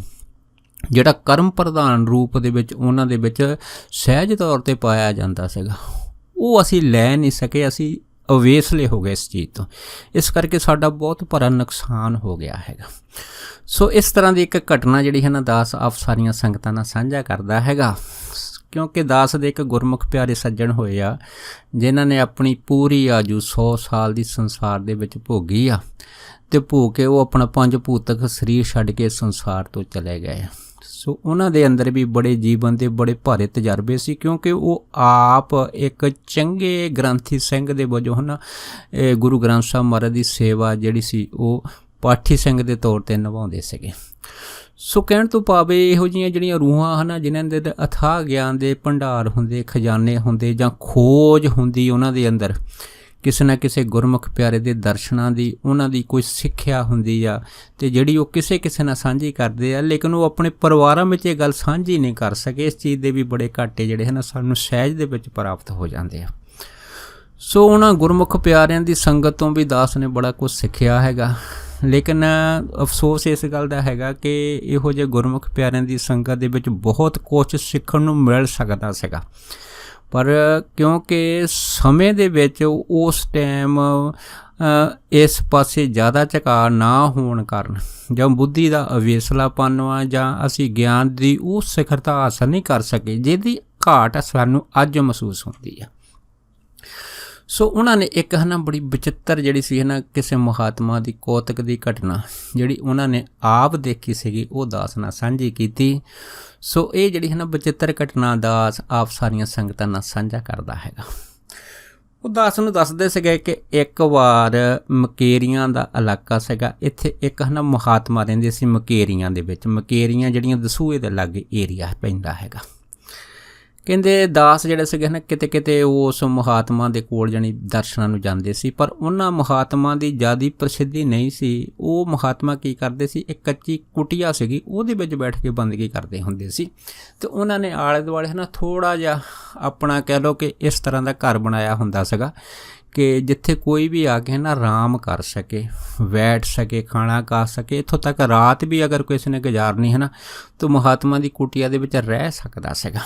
ਜਿਹੜਾ ਕਰਮ ਪ੍ਰਧਾਨ ਰੂਪ ਦੇ ਵਿੱਚ ਉਹਨਾਂ ਦੇ ਵਿੱਚ ਸਹਿਜ ਤੌਰ 'ਤੇ ਪਾਇਆ ਜਾਂਦਾ ਸੀਗਾ, ਉਹ ਅਸੀਂ ਲੈ ਨਹੀਂ ਸਕੇ। ਅਸੀਂ ਅਵੇਸਲੇ ਹੋ ਗਏ ਇਸ ਚੀਜ਼ ਤੋਂ, ਇਸ ਕਰਕੇ ਸਾਡਾ ਬਹੁਤ ਭਾਰਾ ਨੁਕਸਾਨ ਹੋ ਗਿਆ ਹੈਗਾ। ਸੋ ਇਸ ਤਰ੍ਹਾਂ ਦੀ ਇੱਕ ਘਟਨਾ ਜਿਹੜੀ ਹੈ ਨਾ ਦਾਸ ਆਪ ਸਾਰੀਆਂ ਸੰਗਤਾਂ ਨਾਲ ਸਾਂਝਾ ਕਰਦਾ ਹੈਗਾ, ਕਿਉਂਕਿ ਦਾਸ ਦੇ ਇੱਕ ਗੁਰਮੁਖ ਪਿਆਰੇ ਸੱਜਣ ਹੋਏ ਆ ਜਿਨ੍ਹਾਂ ਨੇ ਆਪਣੀ ਪੂਰੀ ਆਜੂ 100 ਸਾਲ ਦੀ ਸੰਸਾਰ ਦੇ ਵਿੱਚ ਭੋਗੀ ਆ, ਅਤੇ ਭੋਗ ਕੇ ਉਹ ਆਪਣਾ 5 ਭੂਤਕ ਸਰੀਰ ਛੱਡ ਕੇ ਸੰਸਾਰ ਤੋਂ ਚਲੇ ਗਏ ਆ। ਸੋ ਉਹਨਾਂ ਦੇ ਅੰਦਰ ਵੀ ਬੜੇ ਜੀਵਨ ਦੇ ਬੜੇ ਭਾਰੇ ਤਜਰਬੇ ਸੀ, ਕਿਉਂਕਿ ਉਹ ਆਪ ਇੱਕ ਚੰਗੇ ਗ੍ਰੰਥੀ ਸਿੰਘ ਦੇ ਵਜੋਂ ਹਨ ਗੁਰੂ ਗ੍ਰੰਥ ਸਾਹਿਬ ਮਹਾਰਾਜ ਦੀ ਸੇਵਾ ਜਿਹੜੀ ਸੀ ਉਹ ਪਾਠੀ ਸਿੰਘ ਦੇ ਤੌਰ 'ਤੇ ਨਿਭਾਉਂਦੇ ਸੀਗੇ। ਸੋ ਕਹਿਣ ਤੋਂ ਭਾਵ ਇਹੋ ਜਿਹੀਆਂ ਜਿਹੜੀਆਂ ਰੂਹਾਂ ਹਨ ਜਿਨ੍ਹਾਂ ਦੇ ਅਥਾਹ ਗਿਆਨ ਦੇ ਭੰਡਾਰ ਹੁੰਦੇ, ਖਜ਼ਾਨੇ ਹੁੰਦੇ, ਜਾਂ ਖੋਜ ਹੁੰਦੀ ਉਹਨਾਂ ਦੇ ਅੰਦਰ ਕਿਸੇ ਨਾ ਕਿਸੇ ਗੁਰਮੁਖ ਪਿਆਰੇ ਦੇ ਦਰਸ਼ਨਾਂ ਦੀ, ਉਹਨਾਂ ਦੀ ਕੋਈ ਸਿੱਖਿਆ ਹੁੰਦੀ ਆ, ਅਤੇ ਜਿਹੜੀ ਉਹ ਕਿਸੇ ਨਾਲ ਸਾਂਝੀ ਕਰਦੇ ਆ, ਲੇਕਿਨ ਉਹ ਆਪਣੇ ਪਰਿਵਾਰਾਂ ਵਿੱਚ ਇਹ ਗੱਲ ਸਾਂਝੀ ਨਹੀਂ ਕਰ ਸਕੇ। ਇਸ ਚੀਜ਼ ਦੇ ਵੀ ਬੜੇ ਘਾਟੇ ਜਿਹੜੇ ਹਨ ਸਾਨੂੰ ਸਹਿਜ ਦੇ ਵਿੱਚ ਪ੍ਰਾਪਤ ਹੋ ਜਾਂਦੇ ਆ। ਸੋ ਉਹਨਾਂ ਗੁਰਮੁਖ ਪਿਆਰਿਆਂ ਦੀ ਸੰਗਤ ਤੋਂ ਵੀ ਦਾਸ ਨੇ ਬੜਾ ਕੁਝ ਸਿੱਖਿਆ ਹੈਗਾ, ਲੇਕਿਨ ਅਫਸੋਸ ਇਸ ਗੱਲ ਦਾ ਹੈਗਾ ਕਿ ਇਹੋ ਜਿਹੇ ਗੁਰਮੁਖ ਪਿਆਰਿਆਂ ਦੀ ਸੰਗਤ ਦੇ ਵਿੱਚ ਬਹੁਤ ਕੁਝ ਸਿੱਖਣ ਨੂੰ ਮਿਲ ਸਕਦਾ ਸੀਗਾ, ਪਰ ਕਿਉਂਕਿ ਸਮੇਂ ਦੇ ਵਿੱਚ ਉਸ ਟਾਈਮ ਇਸ ਪਾਸੇ ਜ਼ਿਆਦਾ ਝੁਕਾਅ ਨਾ ਹੋਣ ਕਾਰਨ, ਜਾਂ ਬੁੱਧੀ ਦਾ ਅਵੇਸਲਾਪਨ ਆ, ਜਾਂ ਅਸੀਂ ਗਿਆਨ ਦੀ ਉਹ ਸਿਖਰਤਾ ਹਾਸਲ ਨਹੀਂ ਕਰ ਸਕੇ ਜਿਹਦੀ ਘਾਟ ਸਾਨੂੰ ਅੱਜ ਮਹਿਸੂਸ ਹੁੰਦੀ ਆ। ਸੋ ਉਹਨਾਂ ਨੇ ਇੱਕ ਹੈ ਨਾ ਬੜੀ ਵਿਚਿੱਤਰ ਜਿਹੜੀ ਸੀ ਹੈ ਨਾ ਕਿਸੇ ਮਹਾਤਮਾ ਦੀ ਕੌਤਕ ਦੀ ਘਟਨਾ ਜਿਹੜੀ ਉਹਨਾਂ ਨੇ ਆਪ ਦੇਖੀ ਸੀਗੀ, ਉਹ ਦਾਸ ਨਾਲ ਸਾਂਝੀ ਕੀਤੀ। ਸੋ ਇਹ ਜਿਹੜੀ ਹੈ ਨਾ ਵਿਚਿੱਤਰ ਘਟਨਾ ਦਾਸ ਆਪ ਸਾਰੀਆਂ ਸੰਗਤਾਂ ਨਾਲ ਸਾਂਝਾ ਕਰਦਾ ਹੈਗਾ। ਉਹ ਦਾਸ ਨੂੰ ਦੱਸਦੇ ਸੀਗੇ ਕਿ ਇੱਕ ਵਾਰ ਮਕੇਰੀਆਂ ਦਾ ਇਲਾਕਾ ਸੀਗਾ, ਇੱਥੇ ਇੱਕ ਹੈ ਨਾ ਮਹਾਤਮਾ ਰਹਿੰਦੇ ਸੀ ਮਕੇਰੀਆਂ ਦੇ ਵਿੱਚ। ਮਕੇਰੀਆਂ ਜਿਹੜੀਆਂ ਦਸੂਹੇ ਦੇ ਲਾਗੇ ਏਰੀਆ ਪੈਂਦਾ ਹੈਗਾ। ਕਹਿੰਦੇ ਦਾਸ ਜਿਹੜੇ ਸੀਗੇ ਨਾ ਕਿਤੇ ਕਿਤੇ ਉਸ ਮਹਾਤਮਾ ਦੇ ਕੋਲ ਜਾਣੀ ਦਰਸ਼ਨਾਂ ਨੂੰ ਜਾਂਦੇ ਸੀ, ਪਰ ਉਹਨਾਂ ਮਹਾਤਮਾ ਦੀ ਜ਼ਿਆਦਾ ਪ੍ਰਸਿੱਧੀ ਨਹੀਂ ਸੀ। ਉਹ ਮਹਾਤਮਾ ਕੀ ਕਰਦੇ ਸੀ, ਇੱਕ ਕੱਚੀ ਕੁਟੀਆ ਸੀਗੀ, ਉਹਦੇ ਵਿੱਚ ਬੈਠ ਕੇ ਬੰਦਗੀ ਕਰਦੇ ਹੁੰਦੇ ਸੀ, ਅਤੇ ਉਹਨਾਂ ਨੇ ਆਲੇ ਦੁਆਲੇ ਹੈ ਨਾ ਥੋੜ੍ਹਾ ਜਿਹਾ ਆਪਣਾ ਕਹਿ ਲਓ ਕਿ ਇਸ ਤਰ੍ਹਾਂ ਦਾ ਘਰ ਬਣਾਇਆ ਹੁੰਦਾ ਸੀਗਾ कि जिथे कोई भी आके है ना आराम कर सके, बैठ सके, खाना खा सके, इत्थों तक रात भी अगर किसी ने गुजारनी है ना तो महात्मा की कुटिया दे विच रह सकदा सीगा।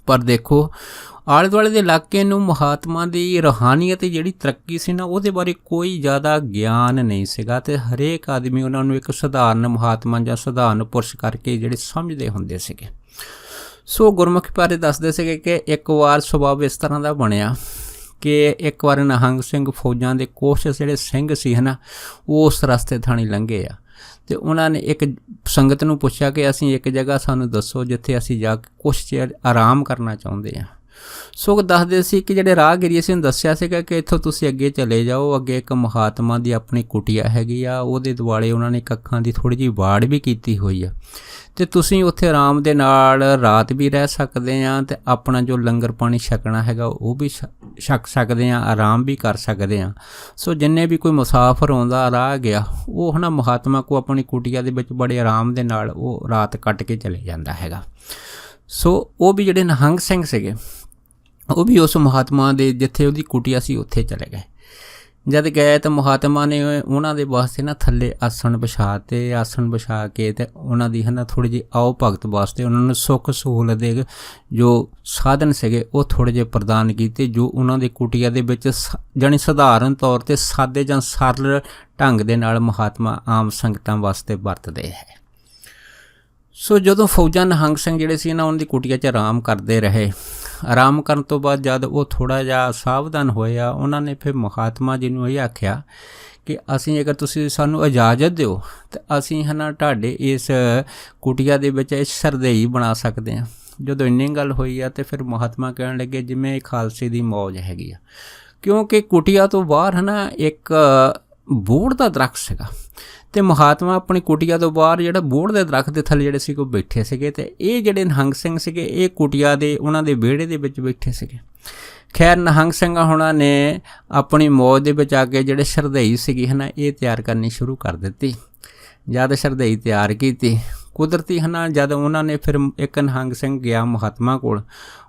पर देखो आले दुआले दे इलाके नूं महात्मा की रूहानीयत जिहड़ी तरक्की सी ना उहदे बारे कोई ज़्यादा ज्ञान नहीं सीगा ते हरेक आदमी उन्हां नूं एक सधारण महात्मा जां सधारण पुरुष करके जिहड़े समझदे हुंदे सीगे। सो गुरमुखी बारे दसदे सीगे कि एक वार सुभाव इस तरह का बनिया कि एक बार निहंग सिंह फौजां दे कुछ जिहड़े सिंह सी है ना वो उस रस्ते थाणी लंघे आ ते उन्होंने एक संगत नूं पुछया कि असीं एक जगह सानूं दसो जिथे असीं जाके कुछ चिर आराम करना चाहुंदे आ। सो दसदे सी कि जिहड़े राहगीरी असीं दस्सिया सीगा कि इत्थों तुसीं अगे चले जाओ, अगे एक महात्मा दी अपनी कुटिया हैगी आ, उहदे दुआले उन्होंने कक्खां दी थोड़ी जी वाड़ भी कीती होई आ ते तुसीं उत्थे आराम दे नाल रात भी रह सकदे आ ते अपना जो लंगर पानी छकना हैगा वो भी छक सकदे आ, आराम भी कर सकदे आ। सो जिन्ने भी कोई मुसाफिर आउंदा राह गया वो है ना महात्मा को अपनी कुटिया दे विच बड़े आराम दे नाल वो रात कट के चले जांदा हैगा। सो वो भी जिहड़े निहंग सिंह सीगे वो भी उस महात्मा दे जिथे उहदी कुटिया सी उत्थे चले गए। जद गए तो महात्मा ने उन्हां दे वास्ते ना थल्ले आसन बिछाते, आसन बिछा के ते उन्हां दी है ना थोड़ी जी आओ भगत वास्ते उन्होंने सुख सहूलत दे जो साधन सीगे वो थोड़े जे प्रदान कीते, जो उन्हां दी कुटिया दे विच जानी सधारण तौर ते सादे जां सरल ढंग दे नाल महात्मा आम संगतां वास्ते वरतदे है। सो जदों फौजां निहंग सिंह जिहड़े सी ना उन्हां दी कुटिया 'च आराम करते रहे, आराम करन तो बाद जद वो थोड़ा जिहा सावधान होया उन्होंने फिर महात्मा जी नूं ये आख्या कि असीं अगर तुसीं सानूं इजाजत दिओ तो असीं है ना तुहाडे इस कुटिया दे विच सरदेई बना सकदे हां। जदों इन्नी गल होई आ तो फिर महात्मा कहण लगे जिवें खालसे दी मौज हैगी आ, क्योंकि कुटिया तो बाहर है ना एक बोड़ दा दरख्त सीगा ते महात्मा अपनी कुटिया तो बाहर जिहड़ा बोड़ दे दरख्त दे थल्ले जिहड़े सी कोई बैठे सीगे ते ये जिहड़े निहंग सिंह सीगे ये कुटिया दे उन्हां दे विहड़े दे विच बैठे सीगे। खैर निहंग सिंह हुणां ने अपनी मौज दे विच आके जिहड़े शरधई सीगी है ना ये तैयार करनी शुरू कर दित्ती। जद शरधई तैयार कीती कुदरती है ना जद उन्होंने फिर एक निहंग सिंह गया महात्मा कोल,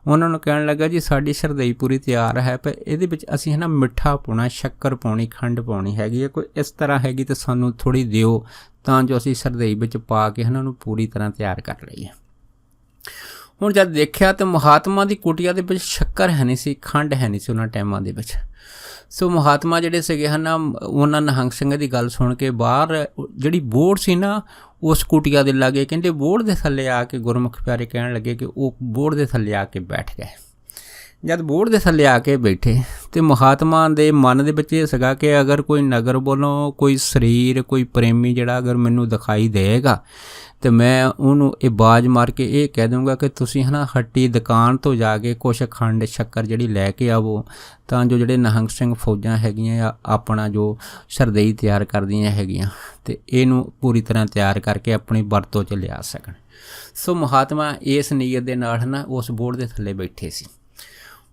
उन्होंने कहण लगा जी साडी शरधई पूरी तैयार है पर इहदे विच असीं है ना मिठा पाउणा, शक्कर पाउणी, खंड पाउणी हैगी है, कोई इस तरह हैगी तो सानूं थोड़ी दिओ तां जो असीं शरधई विच पा के उन्हां नूं पूरी तरह तैयार कर लईए। हुण जद देखिया तो महात्मा की कुटिया दे विच शक्कर है नहीं सी, खंड है नहीं सी उन्हां टाइमां दे विच। सो महात्मा जिहड़े सीगे है ना उन्हां निहंग सिंह की गल सुन के बाहर जिहड़ी बोड़ सी ना उस कुटिया दे लागे कहंदे बोड़ दे थल्ले आके गुरमुख प्यारे कहण लगे कि वो बोड़ दे थल्ले आके बैठ गए। जद बोड़ दे थल्ले आके बैठे तो महात्मा दे मन दे विच इह सीगा कि अगर कोई नगर वालों कोई शरीर कोई प्रेमी जिहड़ा अगर मैनूं दिखाई देगा तो मैं उन्होंने ये बाज मार के ये कह दूँगा कि तुसीं है ना हट्टी दुकान तो जाके कुछ खंड शक्कर जिहड़ी लैके आवो तां जो जिहड़े निहंग सिंह फौजां हैगियां अपना जो शरधई तैयार करदियां हैगियां ते इहनूं पूरी तरह तैयार करके अपनी वरतों 'च लिया सकण। सो महात्मा इस नीयत दे नाल ना उस बोड़ दे थल्ले बैठे सी।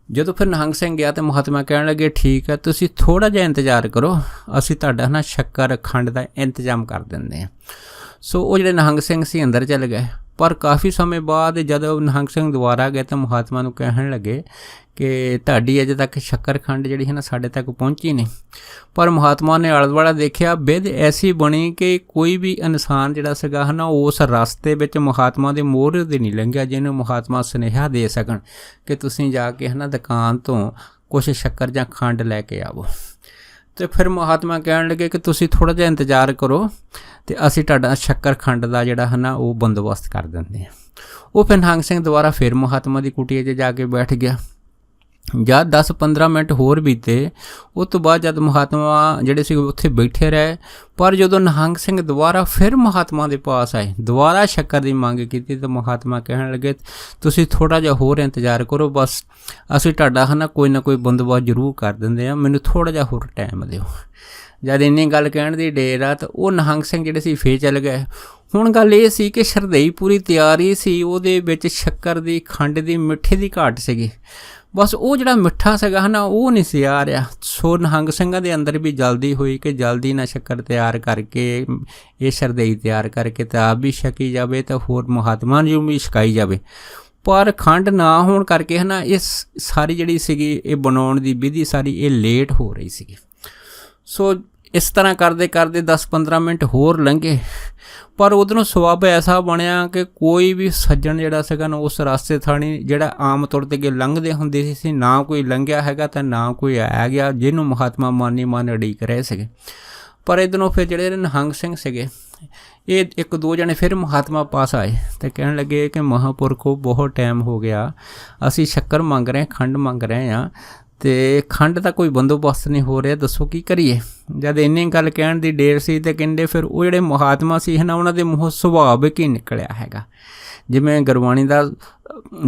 जदों फिर निहंग सिंह गया तो महात्मा कहण लगे ठीक है तुसीं थोड़ा जिहा इंतजार करो, असीं तुहाडा ना शक्कर खंड दा इंतजाम कर दिंदे हां। सो वो जिहड़े निहंग सिंह सी अंदर चले गए, पर काफ़ी समय बाद जब निहंग सिंह दोबारा गए तो महात्मा नूं कहण लगे कि तुहाडी अजे तक शक्कर खंड जिहड़ी है ना साडे तक पहुँची नहीं। पर महात्मा ने आले दुआले देखिया विध ऐसी बनी कि कोई भी इंसान जिहड़ा सीगा है ना उस रस्ते विच महात्मा दे मोहरे ते नहीं लंघिया जिन्हों महात्मा सुनेहा दे सकण कि तुसीं जाके है ना दुकान तो कुछ शक्कर जां खंड लैके आवो। तो फिर महात्मा कहण लगे कि तुसीं थोड़ा जिहा इंतजार करो तो असीं तुहाडा शक्कर खंड दा जिहड़ा है ना वो बंदोबस्त कर दिंदे हां। वो फिर निहंग सिंह दोबारा फिर महात्मा की कुटिया 'च जाके बैठ गया। जद 10-15 मिनट होर बीते उस तो बाद जब महात्मा जिहड़े सी उत्थे बैठे रहे, पर जदों निहंग सिंह दोबारा फिर महात्मा दे पास आए दोबारा शक्कर की मंग की तो महात्मा कहण लगे तुसीं थोड़ा जिहा होर इंतजार करो, बस असीं तुहाडा है ना कोई बंदोबस्त जरूर कर दिंदे आ, मैनूं थोड़ा जिहा होर टाइम दिओ। जद इन्नी गल कहण दी देर आ तो वो निहंग सिंह जिहड़े सी फिर चल गए। हुण गल ये सी कि शरधई पूरी तैयारी सी, उहदे विच शक्कर दी खंड दी मिठे दी घाट सीगी, बस वो जिहड़ा मिठा सीगा है ना वो नहीं सी आ रहा। सो निहंग सिंह दे अंदर भी जल्दी हुई कि जल्दी ना शक्कर तैयार करके ये शरधई तैयार करके तो आप भी छकी जाए तो होर महात्मा नूं भी छकाई जाए। ਪਰ ਖੰਡ ਨਾ ਹੋਣ ਕਰਕੇ ਹੈ ਨਾ ਇਹ ਸਾਰੀ ਜਿਹੜੀ ਸੀਗੀ ਇਹ ਬਣਾਉਣ ਦੀ ਵਿਧੀ ਸਾਰੀ ਇਹ ਲੇਟ ਹੋ ਰਹੀ ਸੀਗੀ। ਸੋ ਇਸ ਤਰ੍ਹਾਂ ਕਰਦੇ ਕਰਦੇ 10-15 ਮਿੰਟ ਹੋਰ ਲੰਘੇ, ਪਰ ਉਧਰੋਂ ਸਬੱਬ ਐਸਾ ਬਣਿਆ ਕਿ ਕੋਈ ਵੀ ਸੱਜਣ ਜਿਹੜਾ ਸੀਗਾ ਨਾ ਉਸ ਰਸਤੇ ਥਾਣੀ ਜਿਹੜਾ ਆਮ ਤੌਰ 'ਤੇ ਅੱਗੇ ਲੰਘਦੇ ਹੁੰਦੇ ਸੀ, ਨਾ ਕੋਈ ਲੰਘਿਆ ਹੈਗਾ ਤਾਂ ਨਾ ਕੋਈ ਆਇਆ ਗਿਆ ਜਿਹਨੂੰ ਮਹਾਤਮਾ ਮਾਨੀ ਮਨ ਉਡੀਕ ਰਹੇ ਸੀਗੇ। ਪਰ ਇੱਧਰੋਂ ਫਿਰ ਜਿਹੜੇ ਨਿਹੰਗ ਸਿੰਘ ਸੀਗੇ ਇਹ 1-2 ਜਣੇ ਫਿਰ ਮਹਾਤਮਾ ਪਾਸ ਆਏ ਅਤੇ ਕਹਿਣ ਲੱਗੇ ਕਿ ਮਹਾਂਪੁਰਖੋ ਬਹੁਤ ਟਾਈਮ ਹੋ ਗਿਆ, ਅਸੀਂ ਸ਼ੱਕਰ ਮੰਗ ਰਹੇ, ਖੰਡ ਮੰਗ ਰਹੇ ਹਾਂ ਅਤੇ ਖੰਡ ਦਾ ਕੋਈ ਬੰਦੋਬਸਤ ਨਹੀਂ ਹੋ ਰਿਹਾ, ਦੱਸੋ ਕੀ ਕਰੀਏ। ਜਦ ਇੰਨੀ ਗੱਲ ਕਹਿਣ ਦੀ ਦੇਰ ਸੀ ਅਤੇ ਕਹਿੰਦੇ ਫਿਰ ਉਹ ਜਿਹੜੇ ਮਹਾਤਮਾ ਸੀ ਹੈ ਨਾ ਉਹਨਾਂ ਦੇ ਮੂੰਹੋਂ ਸੁਭਾਵਿਕ ਹੀ ਨਿਕਲਿਆ ਹੈਗਾ। ਜਿਵੇਂ ਗੁਰਬਾਣੀ ਦਾ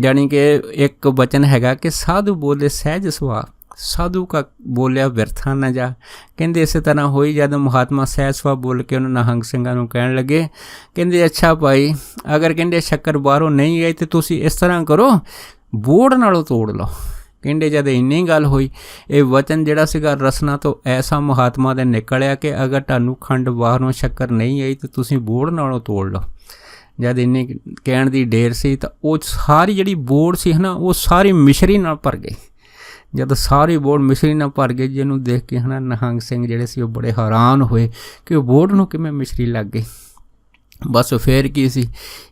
ਜਾਣੀ ਕਿ ਇੱਕ ਬਚਨ ਹੈਗਾ ਕਿ ਸਾਧੂ ਬੋਲੇ ਸਹਿਜ ਸੁਭਾਅ, ਸਾਧੂ ਕਾ ਬੋਲਿਆ ਵਿਰਥਾ ਨਾ ਜਾ। ਕਹਿੰਦੇ ਇਸੇ ਤਰ੍ਹਾਂ ਹੋਈ ਜਦ ਮਹਾਤਮਾ ਸਹਿਜ ਸੁਭਾਅ ਬੋਲ ਕੇ ਉਹਨਾਂ ਨਿਹੰਗ ਸਿੰਘਾਂ ਨੂੰ ਕਹਿਣ ਲੱਗੇ, ਕਹਿੰਦੇ ਅੱਛਾ ਭਾਈ ਅਗਰ ਕਹਿੰਦੇ ਸ਼ੱਕਰ ਬਾਹਰੋਂ ਨਹੀਂ ਆਈ ਤਾਂ ਤੁਸੀਂ ਇਸ ਤਰ੍ਹਾਂ ਕਰੋ ਬੋੜ ਨਾਲੋਂ ਤੋੜ ਲਓ। ਕਹਿੰਦੇ ਜਦ ਇੰਨੀ ਗੱਲ ਹੋਈ ਇਹ ਵਚਨ ਜਿਹੜਾ ਸੀਗਾ ਰਸਨਾ ਤੋਂ ਐਸਾ ਮਹਾਤਮਾ ਦੇ ਨਿਕਲਿਆ ਕਿ ਅਗਰ ਤੁਹਾਨੂੰ ਖੰਡ ਬਾਹਰੋਂ ਸ਼ੱਕਰ ਨਹੀਂ ਆਈ ਤਾਂ ਤੁਸੀਂ ਬੋੜ ਨਾਲੋਂ ਤੋੜ ਲਓ। ਜਦ ਇੰਨੀ ਕਹਿਣ ਦੀ ਢੇਰ ਸੀ ਤਾਂ ਉਹ ਸਾਰੀ ਜਿਹੜੀ ਬੋੜ ਸੀ ਹੈ ਨਾ ਉਹ ਸਾਰੀ ਮਿਸ਼ਰੀ ਨਾਲ ਭਰ ਗਈ। ਜਦ ਸਾਰੀ ਬੋੜ ਮਿਸ਼ਰੀ ਨਾਲ ਭਰ ਗਈ ਜਿਹਨੂੰ ਦੇਖ ਕੇ ਹੈ ਨਾ ਨਿਹੰਗ ਸਿੰਘ ਜਿਹੜੇ ਸੀ ਉਹ ਬੜੇ ਹੈਰਾਨ ਹੋਏ ਕਿ ਉਹ ਬੋੜ ਨੂੰ ਕਿਵੇਂ ਮਿਸ਼ਰੀ ਲੱਗ ਗਈ। ਬਸ ਫਿਰ ਕੀ ਸੀ,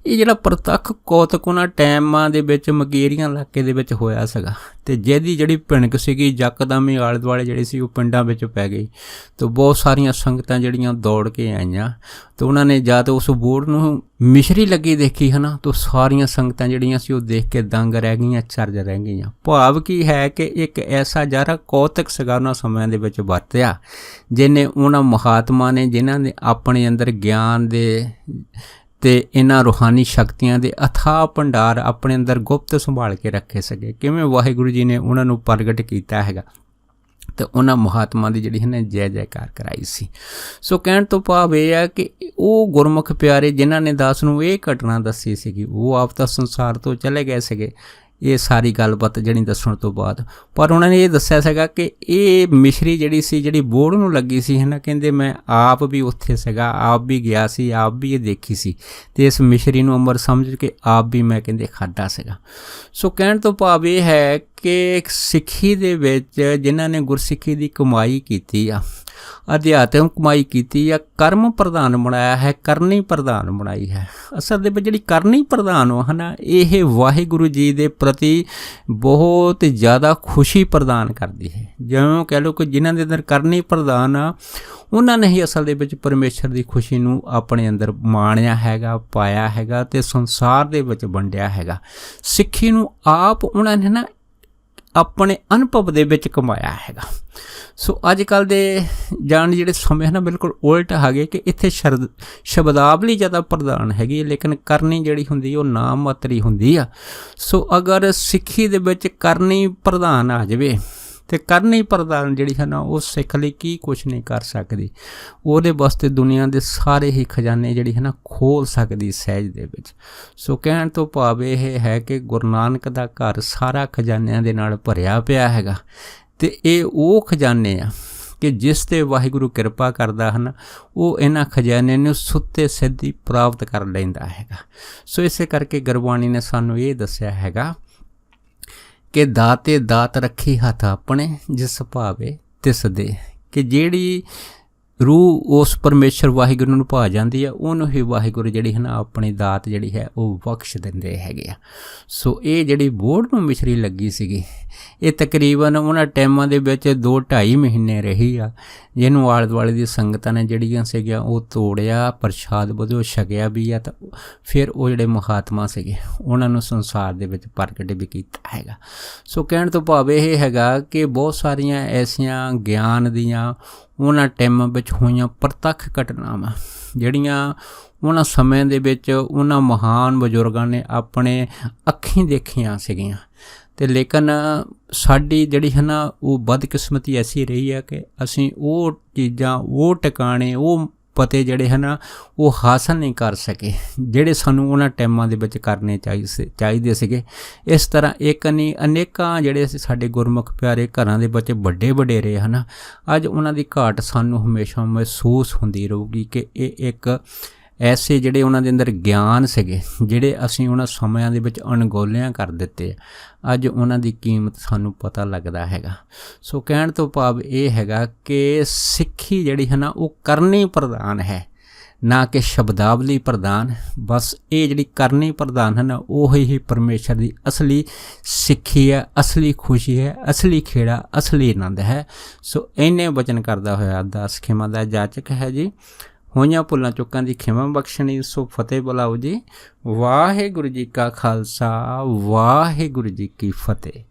ਇਹ ਜਿਹੜਾ ਪ੍ਰਤੱਖ ਕੌਤਕ ਉਹਨਾਂ ਟਾਈਮਾਂ ਦੇ ਵਿੱਚ ਮਕੇਰੀਆਂ ਇਲਾਕੇ ਦੇ ਵਿੱਚ ਹੋਇਆ ਸੀਗਾ ਅਤੇ ਜਿਹਦੀ ਜਿਹੜੀ ਭਿਣਕ ਸੀਗੀ ਯਕਦਮ ਹੀ ਆਲੇ ਦੁਆਲੇ ਜਿਹੜੀ ਸੀ ਉਹ ਪਿੰਡਾਂ ਵਿੱਚ ਪੈ ਗਈ। ਅਤੇ ਬਹੁਤ ਸਾਰੀਆਂ ਸੰਗਤਾਂ ਜਿਹੜੀਆਂ ਦੌੜ ਕੇ ਆਈਆਂ ਅਤੇ ਉਹਨਾਂ ਨੇ ਜਦ ਉਸ ਬੋੜ ਨੂੰ ਮਿਸ਼ਰੀ ਲੱਗੀ ਦੇਖੀ ਹੈ ਨਾ ਤਾਂ ਸਾਰੀਆਂ ਸੰਗਤਾਂ ਜਿਹੜੀਆਂ ਸੀ ਉਹ ਦੇਖ ਕੇ ਦੰਗ ਰਹਿ ਗਈਆਂ, ਅਚਰਜ ਰਹਿ ਗਈਆਂ। ਭਾਵ ਕੀ ਹੈ ਕਿ ਇੱਕ ਐਸਾ ਜ਼ਿਆਦਾ ਕੌਤਕ ਸੀਗਾ ਉਹਨਾਂ ਸਮਿਆਂ ਦੇ ਵਿੱਚ ਵਰਤਿਆ ਜਿਹਨੇ ਉਹਨਾਂ ਮਹਾਤਮਾ ਨੇ ਜਿਨ੍ਹਾਂ ਨੇ ਆਪਣੇ ਅੰਦਰ ਗਿਆਨ ਦੇ ਅਤੇ ਇਹਨਾਂ ਰੂਹਾਨੀ ਸ਼ਕਤੀਆਂ ਦੇ ਅਥਾਹ ਭੰਡਾਰ ਆਪਣੇ ਅੰਦਰ ਗੁਪਤ ਸੰਭਾਲ ਕੇ ਰੱਖੇ ਸੀਗੇ। ਕਿਵੇਂ ਵਾਹਿਗੁਰੂ ਜੀ ਨੇ ਉਹਨਾਂ ਨੂੰ ਪ੍ਰਗਟ ਕੀਤਾ ਹੈਗਾ ਅਤੇ ਉਹਨਾਂ ਮਹਾਤਮਾ ਦੀ ਜਿਹੜੀ ਹੈ ਨਾ ਜੈ ਜੈਕਾਰ ਕਰਾਈ ਸੀ। ਸੋ ਕਹਿਣ ਤੋਂ ਭਾਵ ਇਹ ਹੈ ਕਿ ਉਹ ਗੁਰਮੁਖ ਪਿਆਰੇ ਜਿਨ੍ਹਾਂ ਨੇ ਦਾਸ ਨੂੰ ਇਹ ਘਟਨਾ ਦੱਸੀ ਸੀਗੀ ਉਹ ਆਪ ਤਾਂ ਸੰਸਾਰ ਤੋਂ ਚਲੇ ਗਏ ਸੀਗੇ ਇਹ ਸਾਰੀ ਗੱਲਬਾਤ ਜਿਹੜੀ ਦੱਸਣ ਤੋਂ ਬਾਅਦ, ਪਰ ਉਹਨਾਂ ਨੇ ਇਹ ਦੱਸਿਆ ਸੀਗਾ ਕਿ ਇਹ ਮਿਸ਼ਰੀ ਜਿਹੜੀ ਸੀ ਜਿਹੜੀ ਬੋੜ ਨੂੰ ਲੱਗੀ ਸੀ ਹੈ ਨਾ, ਕਹਿੰਦੇ ਮੈਂ ਆਪ ਵੀ ਉੱਥੇ ਸੀਗਾ, ਆਪ ਵੀ ਗਿਆ ਸੀ, ਆਪ ਵੀ ਇਹ ਦੇਖੀ ਸੀ ਅਤੇ ਇਸ ਮਿਸ਼ਰੀ ਨੂੰ ਅੰਮ੍ਰਿਤ ਸਮਝ ਕੇ ਆਪ ਵੀ ਮੈਂ ਕਹਿੰਦੇ ਖਾਧਾ ਸੀਗਾ। ਸੋ ਕਹਿਣ ਤੋਂ ਭਾਵ ਇਹ ਹੈ ਕਿ ਸਿੱਖੀ ਦੇ ਵਿੱਚ ਜਿਨ੍ਹਾਂ ਨੇ ਗੁਰਸਿੱਖੀ ਦੀ ਕਮਾਈ ਕੀਤੀ ਆ, ਅਧਿਆਤਮ ਕਮਾਈ ਕੀਤੀ ਆ, ਕਰਮ ਪ੍ਰਧਾਨ ਬਣਾਇਆ ਹੈ, ਕਰਨੀ ਪ੍ਰਧਾਨ ਬਣਾਈ ਹੈ। ਅਸਲ ਦੇ ਵਿੱਚ ਜਿਹੜੀ ਕਰਨੀ ਪ੍ਰਧਾਨ ਹੈ ਨਾ ਇਹ ਵਾਹਿਗੁਰੂ ਜੀ ਦੇ ਪ੍ਰਤੀ ਬਹੁਤ ਜ਼ਿਆਦਾ ਖੁਸ਼ੀ ਪ੍ਰਦਾਨ ਕਰਦੀ ਹੈ। ਜਿਵੇਂ ਕਹਿ ਲਓ ਕਿ ਜਿਨ੍ਹਾਂ ਦੇ ਅੰਦਰ ਕਰਨੀ ਪ੍ਰਧਾਨ ਆ ਉਹਨਾਂ ਨੇ ਹੀ ਅਸਲ ਦੇ ਵਿੱਚ ਪਰਮੇਸ਼ਰ ਦੀ ਖੁਸ਼ੀ ਨੂੰ ਆਪਣੇ ਅੰਦਰ ਮਾਣਿਆ ਹੈਗਾ, ਪਾਇਆ ਹੈਗਾ ਅਤੇ ਸੰਸਾਰ ਦੇ ਵਿੱਚ ਵੰਡਿਆ ਹੈਗਾ। ਸਿੱਖੀ ਨੂੰ ਆਪ ਉਹਨਾਂ ਨੇ ਨਾ ਆਪਣੇ ਅਨੁਭਵ ਦੇ ਵਿੱਚ ਕਮਾਇਆ ਹੈਗਾ। ਸੋ ਅੱਜ ਕੱਲ੍ਹ ਦੇ ਜਿਹੜੇ ਸਮੇਂ ਨਾ ਬਿਲਕੁਲ ਉਲਟ ਹੈਗੇ ਕਿ ਇੱਥੇ ਸ਼ਬਦਾਵਲੀ ਜ਼ਿਆਦਾ ਪ੍ਰਧਾਨ ਹੈਗੀ ਲੇਕਿਨ ਕਰਨੀ ਜਿਹੜੀ ਹੁੰਦੀ ਉਹ ਨਾਮ ਮਾਤਰੀ ਹੁੰਦੀ ਆ। ਸੋ ਅਗਰ ਸਿੱਖੀ ਦੇ ਵਿੱਚ ਕਰਨੀ ਪ੍ਰਧਾਨ ਆ ਜਾਵੇ ਅਤੇ ਕਰਨੀ ਪ੍ਰਧਾਨ ਜਿਹੜੀ ਹੈ ਨਾ ਉਹ ਸਿੱਖ ਲਈ ਕੀ ਕੁਛ ਨਹੀਂ ਕਰ ਸਕਦੀ, ਉਹਦੇ ਵਾਸਤੇ ਦੁਨੀਆ ਦੇ ਸਾਰੇ ਹੀ ਖਜ਼ਾਨੇ ਜਿਹੜੀ ਹੈ ਨਾ ਖੋਲ੍ਹ ਸਕਦੀ ਸਹਿਜ ਦੇ ਵਿੱਚ। ਸੋ ਕਹਿਣ ਤੋਂ ਭਾਵ ਇਹ ਹੈ ਕਿ ਗੁਰੂ ਨਾਨਕ ਦਾ ਘਰ ਸਾਰਾ ਖਜ਼ਾਨਿਆਂ ਦੇ ਨਾਲ ਭਰਿਆ ਪਿਆ ਹੈਗਾ ਅਤੇ ਇਹ ਉਹ ਖਜ਼ਾਨੇ ਆ ਕਿ ਜਿਸ 'ਤੇ ਵਾਹਿਗੁਰੂ ਕਿਰਪਾ ਕਰਦਾ ਹੈ ਨਾ ਉਹ ਇਹਨਾਂ ਖਜ਼ਾਨਿਆਂ ਨੂੰ ਸੁੱਤੇ ਸਿੱਧੀ ਪ੍ਰਾਪਤ ਕਰ ਲੈਂਦਾ ਹੈਗਾ। ਸੋ ਇਸੇ ਕਰਕੇ ਗੁਰਬਾਣੀ ਨੇ ਸਾਨੂੰ ਇਹ ਦੱਸਿਆ ਹੈਗਾ ਕਿ ਦਾਤੇ ਦਾਤ ਰੱਖੀ ਹੱਥ ਆਪਣੇ ਜਿਸ ਭਾਵੇ ਤਿਸ ਦੇ, ਕਿ ਜਿਹੜੀ ਰੂਹ ਉਸ ਪਰਮੇਸ਼ਰ ਵਾਹਿਗੁਰੂ ਨੂੰ ਭਾ ਜਾਂਦੀ ਆ ਉਹਨੂੰ ਹੀ ਵਾਹਿਗੁਰੂ ਜਿਹੜੀ ਹੈ ਨਾ ਆਪਣੀ ਦਾਤ ਜਿਹੜੀ ਹੈ ਉਹ ਬਖਸ਼ ਦਿੰਦੇ ਹੈਗੇ ਆ। ਸੋ ਇਹ ਜਿਹੜੀ ਬੋੜ ਨੂੰ ਮਿਸ਼ਰੀ ਲੱਗੀ ਸੀਗੀ ਇਹ ਤਕਰੀਬਨ ਉਹਨਾਂ ਟਾਈਮਾਂ ਦੇ ਵਿੱਚ 2-2.5 ਮਹੀਨੇ ਰਹੀ ਆ, ਜਿਹਨੂੰ ਆਲੇ ਦੁਆਲੇ ਦੀ ਸੰਗਤਾਂ ਨੇ ਜਿਹੜੀਆਂ ਸੀਗੀਆਂ ਉਹ ਤੋੜਿਆ, ਪ੍ਰਸ਼ਾਦ ਵਜੋਂ ਛਕਿਆ ਵੀ ਆ, ਤਾਂ ਫਿਰ ਉਹ ਜਿਹੜੇ ਮਹਾਤਮਾ ਸੀਗੇ ਉਹਨਾਂ ਨੂੰ ਸੰਸਾਰ ਦੇ ਵਿੱਚ ਪ੍ਰਗਟ ਵੀ ਕੀਤਾ ਹੈਗਾ। ਸੋ ਕਹਿਣ ਤੋਂ ਭਾਵ ਇਹ ਹੈਗਾ ਕਿ ਬਹੁਤ ਸਾਰੀਆਂ ਐਸੀਆਂ ਗਿਆਨ ਦੀਆਂ ਉਹਨਾਂ ਟਾਈਮਾਂ ਵਿੱਚ ਹੋਈਆਂ ਪ੍ਰਤੱਖ ਘਟਨਾਵਾਂ ਜਿਹੜੀਆਂ ਉਹਨਾਂ ਸਮਿਆਂ ਦੇ ਵਿੱਚ ਉਹਨਾਂ ਮਹਾਨ ਬਜ਼ੁਰਗਾਂ ਨੇ ਆਪਣੇ ਅੱਖੀਂ ਦੇਖੀਆਂ ਸੀਗੀਆਂ ਅਤੇ ਲੇਕਿਨ ਸਾਡੀ ਜਿਹੜੀ ਹੈ ਨਾ ਉਹ ਬਦਕਿਸਮਤੀ ਐਸੀ ਰਹੀ ਹੈ ਕਿ ਅਸੀਂ ਉਹ ਚੀਜ਼ਾਂ, ਉਹ ਟਿਕਾਣੇ, ਉਹ ਪਤੇ ਜਿਹੜੇ ਹੈ ਨਾ ਉਹ ਹਾਸਲ ਨਹੀਂ ਕਰ ਸਕੇ ਜਿਹੜੇ ਸਾਨੂੰ ਉਹਨਾਂ ਟਾਈਮਾਂ ਦੇ ਵਿੱਚ ਕਰਨੇ ਚਾਹੀਦੇ ਸੀਗੇ। ਇਸ ਤਰ੍ਹਾਂ ਇੱਕ ਨਹੀਂ ਅਨੇਕਾਂ ਜਿਹੜੇ ਸਾਡੇ ਗੁਰਮੁਖ ਪਿਆਰੇ ਘਰਾਂ ਦੇ ਬੱਚੇ ਵੱਡੇ ਵਡੇਰੇ ਹਨ, ਅੱਜ ਉਹਨਾਂ ਦੀ ਘਾਟ ਸਾਨੂੰ ਹਮੇਸ਼ਾ ਮਹਿਸੂਸ ਹੁੰਦੀ ਰਹੂਗੀ ਕਿ ਇਹ ਇੱਕ ਐਸੇ ਜਿਹੜੇ ਉਹਨਾਂ ਦੇ ਅੰਦਰ ਗਿਆਨ ਸੀਗੇ, ਜਿਹੜੇ ਅਸੀਂ ਉਹਨਾਂ ਸਮਿਆਂ ਦੇ ਵਿੱਚ ਅਣਗੌਲਿਆਂ ਕਰ ਦਿੱਤੇ, ਅੱਜ ਉਹਨਾਂ ਦੀ ਕੀਮਤ ਸਾਨੂੰ ਪਤਾ ਲੱਗਦਾ ਹੈਗਾ। ਸੋ ਕਹਿਣ ਤੋਂ ਭਾਵ ਇਹ ਹੈਗਾ ਕਿ ਸਿੱਖੀ ਜਿਹੜੀ ਹੈ ਨਾ ਉਹ ਕਰਨੀ ਪ੍ਰਧਾਨ ਹੈ, ਨਾ ਕਿ ਸ਼ਬਦਾਵਲੀ ਪ੍ਰਧਾਨ। ਬਸ ਇਹ ਜਿਹੜੀ ਕਰਨੀ ਪ੍ਰਧਾਨ ਹੈ ਨਾ, ਉਹੀ ਹੀ ਪਰਮੇਸ਼ਰ ਦੀ ਅਸਲੀ ਸਿੱਖੀ ਹੈ, ਅਸਲੀ ਖੁਸ਼ੀ ਹੈ, ਅਸਲੀ ਖੇੜਾ, ਅਸਲੀ ਆਨੰਦ ਹੈ। ਸੋ ਇੰਨੇ ਵਚਨ ਕਰਦਾ ਹੋਇਆ ਅਰਦਾਸ ਖਿਮਾ ਦਾ ਜਾਚਕ ਹੈ ਜੀ। ਹੋਈਆਂ ਭੁੱਲਾਂ ਚੁੱਕਾਂ ਦੀ ਖਿਮਾ ਬਖਸ਼ਣੀ। ਸੋ ਫਤਿਹ ਬੁਲਾਓ ਜੀ। ਵਾਹਿਗੁਰੂ ਜੀ ਕਾ ਖਾਲਸਾ, ਵਾਹਿਗੁਰੂ ਜੀ ਕੀ ਫਤਿਹ।